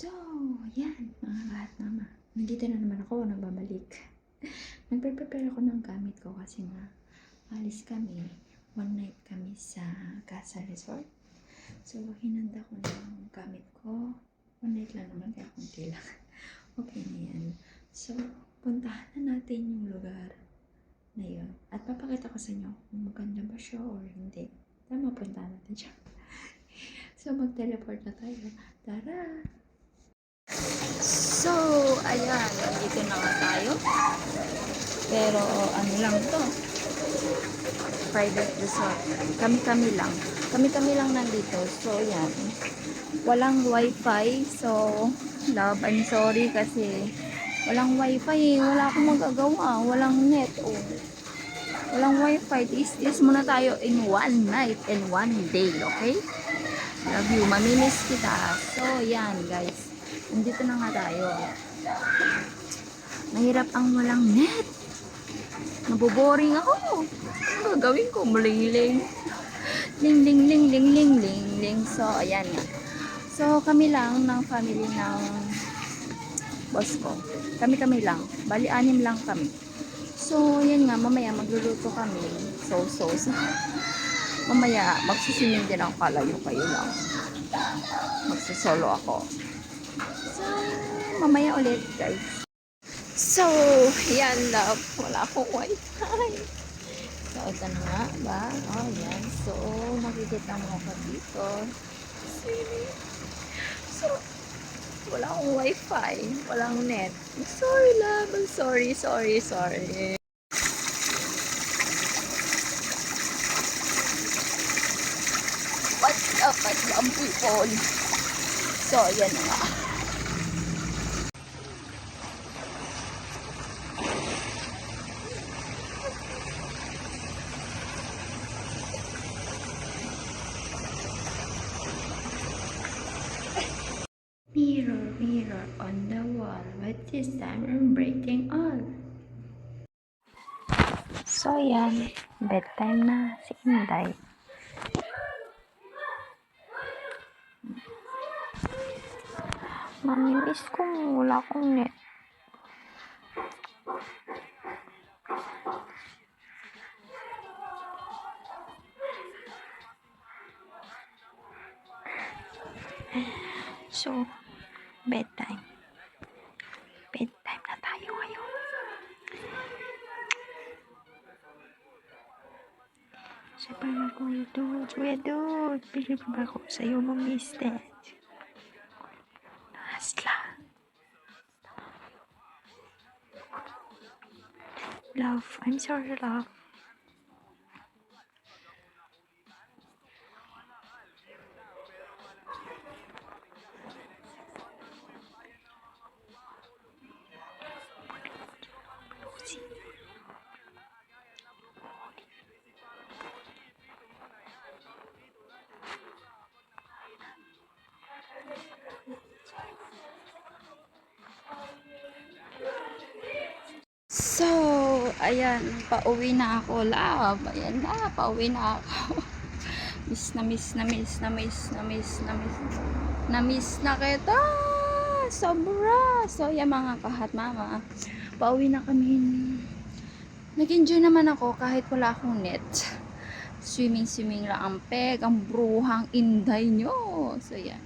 So, yan, mga lahat mama. Nandito na naman ako, nagbabalik. Nagpe-prepare ako ng gamit ko kasi nga, alis kami. One night kami sa Casa Resort. So, hinanda ko ng gamit ko. One night lang naman, kaya kunti lang. Okay na yan. So, puntahan na natin yung lugar na yun. At papakita ko sa inyo kung maganda ba siya or hindi. Tama, puntahan natin siya. So, mag-teleport na tayo. Tara! So, ayan, nandito na nga tayo. Pero, ano lang to? Private resort. Kami-kami lang. Kami-kami lang nandito. So, ayan. Walang wifi. So, love, I'm sorry kasi walang wifi. Wala akong magagawa. Walang net. Oh. Walang wifi. Tis muna tayo in one night and one day. Okay? Love you. Mamimiss kita. So, yan guys. Nandito na nga tayo. Mahirap ang walang net. Naboboring ako. Ano gagawin ko? Muling-ling. Ling-ling-ling-ling-ling-ling-ling. So, ayan nga. So, kami lang ng family ng boss ko. Kami-kami lang. Bali, 6 lang kami. So, yan nga. Mamaya magluluto kami. So. Mamaya, magsisiming din ako. Kalayo kayo lang. Magsisolo ako. So, mamaya ulit, guys. So, yan love. Wala akong wifi. So, ito na nga ba? Oh, yan. So, makikita mo ako dito. So, wala akong wifi. Walang net. Sorry love. I'm sorry. What's up, people? So, yan na nga. Mirror, mirror on the wall, what is time I'm breaking all? So yan, bedtime na si Inday. Mamimiss ko, wala akong net. So, bedtime. Bedtime na tayo ngayon. Sabi na Kuya Dudes, bili pa ba ako sa'yo mamisted? Hasla. Love, I'm sorry love. So, ayan, pauwi na ako, love. Ayan na, pauwi na ako. Miss na kita. Sobra. So, yan mga kahat mama. Pauwi na kami. Nag-enjoy naman ako kahit wala akong net. Swimming lang ang peg, ang bruhang inday nyo. So, yan.